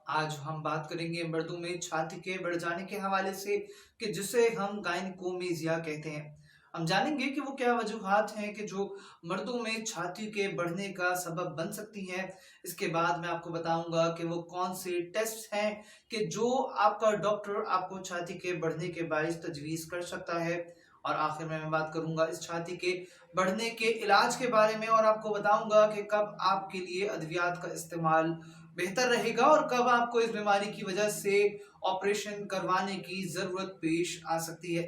आज हम बात करेंगे मर्दों में छाती के बढ़ जाने के हवाले से कि जिसे हम गायनिकोमेजिया कहते हैं। हम जानेंगे कि वो क्या वजूहात हैं कि जो मर्दों में छाती के बढ़ने का सबब बन सकती हैं। इसके बाद मैं आपको बताऊंगा कि वो कौन से टेस्ट हैं कि जो आपका डॉक्टर आपको छाती के बढ़ने के बायस तजवीज़ कर सकता है। और आखिर में मैं बात करूंगा इस छाती के बढ़ने के इलाज के बारे में और आपको बताऊंगा कि कब आपके लिए अद्वियात का इस्तेमाल बेहतर रहेगा और कब आपको इस बीमारी की वजह से ऑपरेशन करवाने की जरूरत पेश आ सकती है।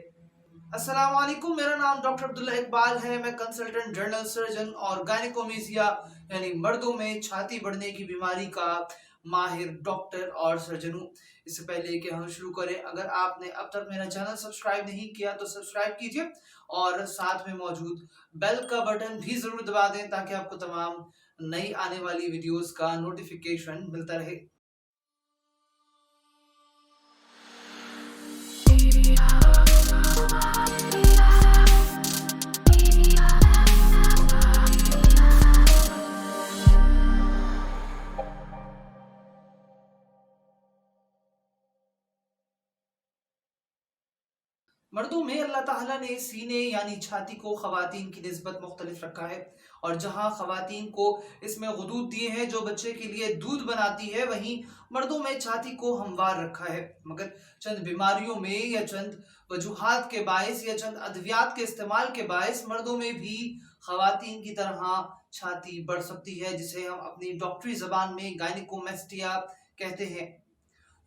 अस्सलाम वालेकुम, मेरा नाम डॉक्टर अब्दुल्ला इकबाल है। मैं कंसल्टेंट जनरल सर्जन और गायनेकोमेसिया यानी मर्दों में छाती बढ़ने की बीमारी का माहिर डॉक्टर और सर्जन हूँ। इससे पहले कि हम शुरू करें, अगर आपने अब तक मेरा चैनल सब्सक्राइब नहीं किया तो सब्सक्राइब कीजिए और साथ में मौजूद बेल का बटन भी जरूर दबा दें ताकि आपको तमाम नई आने वाली वीडियोस का नोटिफिकेशन मिलता रहे। मर्दों में अल्लाह ताला ने सीने यानी छाती को खवातीन की निस्बत मुख्तलिफ रखा है और जहां खवातीन को इसमें गुदूद दिए हैं जो बच्चे के लिए दूध बनाती है, वहीं मर्दों में छाती को हमवार रखा है। मगर चंद बीमारियों में या चंद वजूहात के बायस या चंद अद्वियात के इस्तेमाल के बायस मर्दों में भी खवातीन की तरह छाती बढ़ सकती है, जिसे हम अपनी डॉक्टरी जबान में गायनिकोमेस्टिया कहते हैं।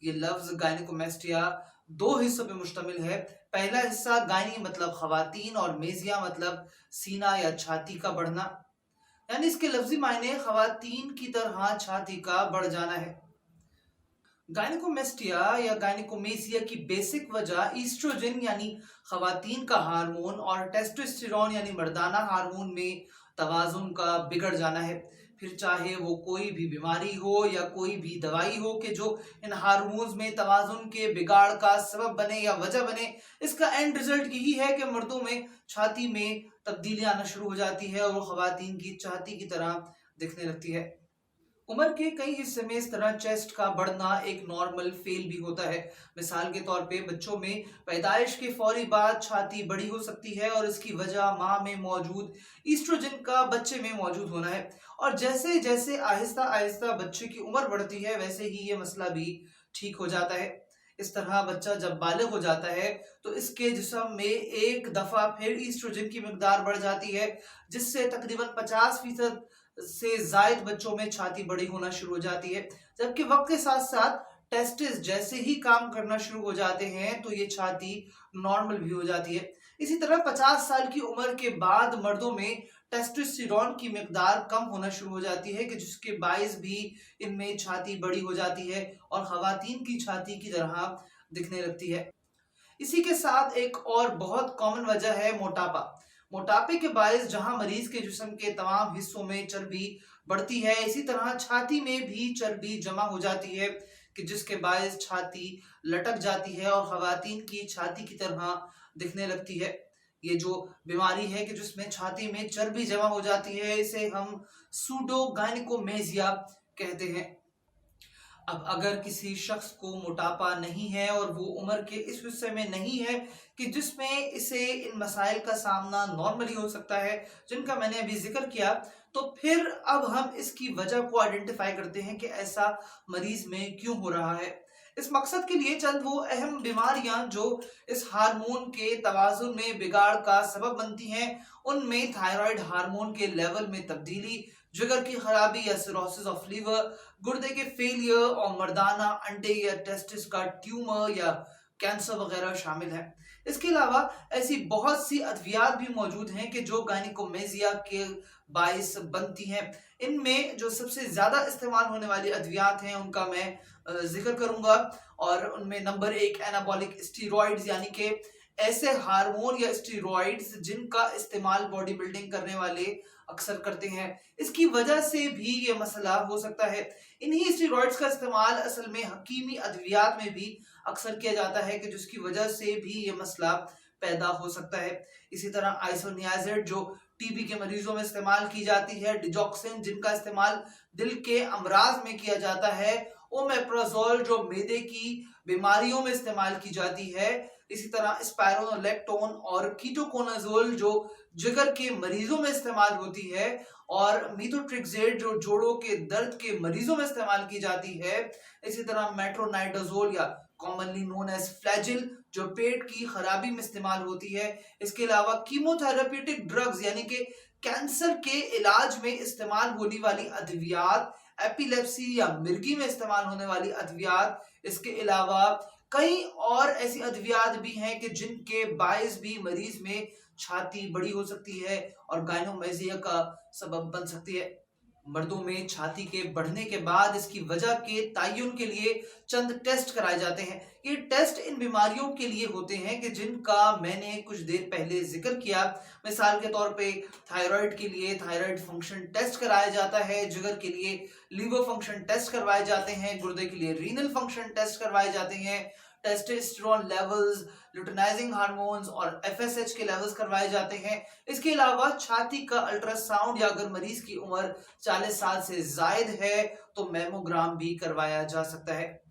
ये लफ्ज गायनिकोमेस्टिया दो हिस्सों पे मुश्तमिल है। पहला हिस्सा गायनी मतलब खवातीन और मेजिया मतलब सीना या छाती का बढ़ना, यानी इसके लफ्जी मायने खवातीन की तरह छाती का बढ़ जाना है। गायनिकोमेस्टिया या गायनिकोमेसिया की बेसिक वजह ईस्ट्रोजन यानी खवातीन का हार्मोन और टेस्टोस्टेरोन यानी मर्दाना हार्मोन में तवाजुन का बिगड़ जाना है। फिर चाहे वो कोई भी बीमारी हो या कोई भी दवाई हो कि जो इन हार्मोन्स में तवाजुन के बिगाड़ का सबब बने या वजह बने, इसका एंड रिजल्ट यही है कि मर्दों में छाती में तब्दीलियां आना शुरू हो जाती है और वो खवातीन की छाती की तरह दिखने लगती है। उम्र के कई हिस्से में इस तरह चेस्ट का बढ़ना एक नॉर्मल फेल भी होता है। मिसाल के तौर पे बच्चों में पैदाइश के फौरी बाद छाती बड़ी हो सकती है और इसकी वजह मां में मौजूद ईस्ट्रोजन का बच्चे में मौजूद होना है। और जैसे जैसे आहिस्ता आहिस्ता बच्चे की उम्र बढ़ती है वैसे ही ये मसला भी ठीक हो जाता है। इस तरह बच्चा जब बालिग हो जाता है तो इसके जिस्म में एक दफा फिर ईस्ट्रोजन की मिकदार बढ़ जाती है, जिससे तकरीबन 50% से जायद बच्चों में छाती बड़ी होना शुरू हो जाती है। जबकि वक्त के साथ साथ टेस्टिस जैसे ही काम करना शुरू हो जाते हैं तो ये छाती नॉर्मल भी हो जाती है। इसी तरह 50 साल की उम्र के बाद मर्दों में टेस्टोस्टेरोन की मिकदार कम होना शुरू हो जाती है कि जिसके बायस भी इनमें छाती बड़ी हो जाती है और खवातीन की छाती की तरह दिखने लगती है। इसी के साथ एक और बहुत कॉमन वजह है मोटापा। मोटापे के बायस जहां मरीज के जिस्म के तमाम हिस्सों में चर्बी बढ़ती है, इसी तरह छाती में भी चर्बी जमा हो जाती है कि जिसके बायस छाती लटक जाती है और खवातीन की छाती की तरह दिखने लगती है। ये जो बीमारी है कि जिसमें छाती में चर्बी जमा हो जाती है, इसे हम सूडो गायनिकोमेसिया कहते हैं। अब अगर किसी शख्स को मोटापा नहीं है और वो उम्र के इस हिस्से में नहीं है कि जिसमें इसे इन मसाइल का सामना नॉर्मली हो सकता है जिनका मैंने अभी जिक्र किया, तो फिर अब हम इसकी वजह को आइडेंटिफाई करते हैं कि ऐसा मरीज में क्यों हो रहा है। इस मकसद के लिए चंद वो अहम बीमारियां जो इस हार्मोन के तवाजुन में बिगाड़ का सबब बनती हैं, उनमें थायराइड हार्मोन के लेवल में तब्दीली, जिगर की खराबी या सिरोसिस ऑफ लीवर, गुर्दे के फेलियर और मर्दाना अंडे या टेस्टिस का ट्यूमर या कैंसर वगैरह शामिल है। इसके अलावा ऐसी बहुत सी अद्वियात भी मौजूद हैं कि जो गायनिकोमेसिया के बायस बनती हैं। इनमें जो सबसे ज्यादा इस्तेमाल होने वाली अद्वियात हैं उनका मैं जिक्र करूंगा और उनमें नंबर 1 एनाबॉलिक स्टीरॉइड्स, यानी कि ऐसे हार्मोन या स्टीरॉइड्स जिनका इस्तेमाल बॉडी बिल्डिंग करने वाले अक्सर करते हैं। इसकी वजह से भी ये मसला हो सकता है। इन्हीं स्टीरॉइड्स का इस्तेमाल असल में हकीमी अद्वियात में भी अक्सर किया जाता है कि जिसकी वजह से भी ये मसला पैदा हो सकता है। इसी तरह आइसोनियाजिड जो टीबी के मरीजों में इस्तेमाल की जाती है, डिजॉक्सिन जिनका इस्तेमाल दिल के अमराज में किया जाता है, ओमेप्राजोल जो मैदे की बीमारियों में इस्तेमाल की जाती है, इसी तरह स्पाइरोलेक्टोन और कीटोकोनाजोल जो जिगर के मरीजों में इस्तेमाल होती है, और मीथोट्रेक्सेट जो जोड़ों के दर्द के मरीजों में इस्तेमाल की जाती है, इसी तरह मेट्रोनाइडाजोल या कॉमनली नोन एज फ्लैजिल जो पेट की खराबी में इस्तेमाल होती है। इसके अलावा कीमोथेरेप्यूटिक ड्रग्स यानी कि कैंसर के इलाज में इस्तेमाल होने वाली अद्वियात, एपिलेप्सी या मिर्गी में इस्तेमाल होने वाली अद्वियात, इसके अलावा कई और ऐसी अद्वियात भी हैं कि जिनके बायस भी मरीज में छाती बड़ी हो सकती है और गायनोमेजिया का सबब बन सकती है। मर्दों में छाती के बढ़ने के बाद इसकी वजह के तयन के लिए चंद टेस्ट कराए जाते हैं। ये टेस्ट इन बीमारियों के लिए होते हैं कि जिनका मैंने कुछ देर पहले जिक्र किया। मिसाल के तौर पे थायराइड के लिए थायराइड फंक्शन टेस्ट कराया जाता है, जिगर के लिए लीवर फंक्शन टेस्ट करवाए जाते हैं, गुर्दे के लिए रीनल फंक्शन टेस्ट करवाए जाते हैं, टेस्टोस्टेरोन लेवल्स, लुटेनाइजिंग हार्मोन्स और एफएसएच के लेवल्स करवाए जाते हैं। इसके अलावा छाती का अल्ट्रासाउंड या अगर मरीज की उम्र 40 साल से जायद है तो मैमोग्राम भी करवाया जा सकता है।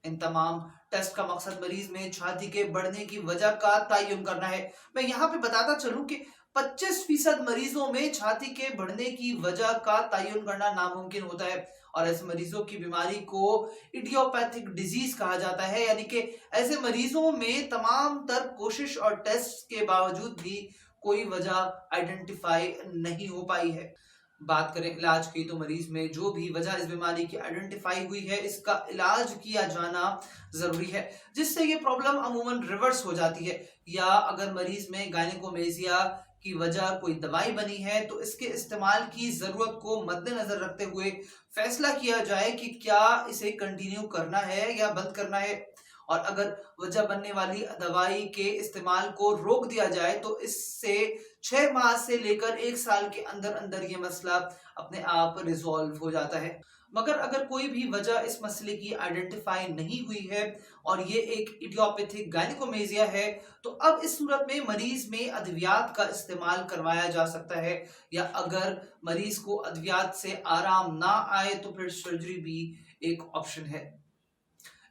इन तमाम टेस्ट का मकसद मरीज में छाती के बढ़ने की वजह का तयन करना है। मैं यहाँ पे बताता चलूं कि 25% मरीजों में छाती के बढ़ने की वजह का तयन करना नामुमकिन होता है, और ऐसे मरीजों की बीमारी को इडियोपैथिक डिजीज कहा जाता है, यानी कि ऐसे मरीजों में तमाम तर कोशिश और टेस्ट के बावजूद भी कोई वजह आइडेंटिफाई नहीं हो पाई है। बात करें इलाज की तो मरीज में जो भी वजह इस बीमारी की आइडेंटिफाई हुई है, इसका इलाज किया जाना जरूरी है, जिससे ये प्रॉब्लम अमूमन रिवर्स हो जाती है। या अगर मरीज में गायनेकोमेजिया की वजह कोई दवाई बनी है तो इसके इस्तेमाल की जरूरत को मद्देनजर रखते हुए फैसला किया जाए कि क्या इसे कंटिन्यू करना है या बंद करना है, और अगर वजह बनने वाली दवाई के इस्तेमाल को रोक दिया जाए तो इससे 6 माह से लेकर 1 साल के अंदर अंदर ये मसला अपने आप रिजॉल्व हो जाता है। मगर अगर कोई भी वजह इस मसले की आइडेंटिफाई नहीं हुई है और ये एक इडियोपैथिक गायनेकोमेजिया है, तो अब इस सूरत में मरीज में अद्वियात का इस्तेमाल करवाया जा सकता है, या अगर मरीज को अद्वियात से आराम ना आए तो फिर सर्जरी भी एक ऑप्शन है।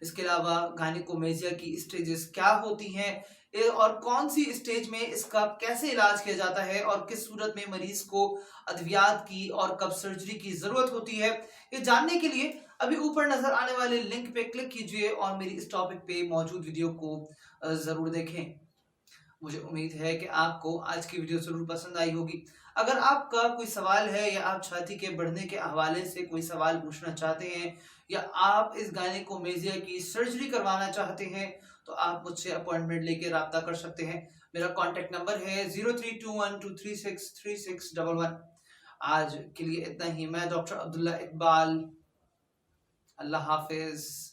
इसके अलावा गायनेकोमेजिया की स्टेजेस क्या होती हैं और कौन सी स्टेज में इसका कैसे इलाज किया जाता है और किस सूरत में मरीज को अद्वियात की और कब सर्जरी की जरूरत होती है, ये जानने के लिए अभी ऊपर नजर आने वाले लिंक पे क्लिक कीजिए और मेरी इस टॉपिक पे मौजूद वीडियो को जरूर देखें। मुझे उम्मीद है कि आपको आज की वीडियो जरूर पसंद आई होगी। अगर आपका कोई सवाल है या आप छाती के बढ़ने के हवाले से कोई सवाल पूछना चाहते हैं या आप इस गायनेकोमेजिया की सर्जरी करवाना चाहते हैं तो आप मुझसे अपॉइंटमेंट लेके राब्ता कर सकते हैं। मेरा कॉन्टेक्ट नंबर है 032123636111। आज के लिए इतना ही। मैं डॉक्टर अब्दुल्ला इकबाल। अल्लाह हाफिज।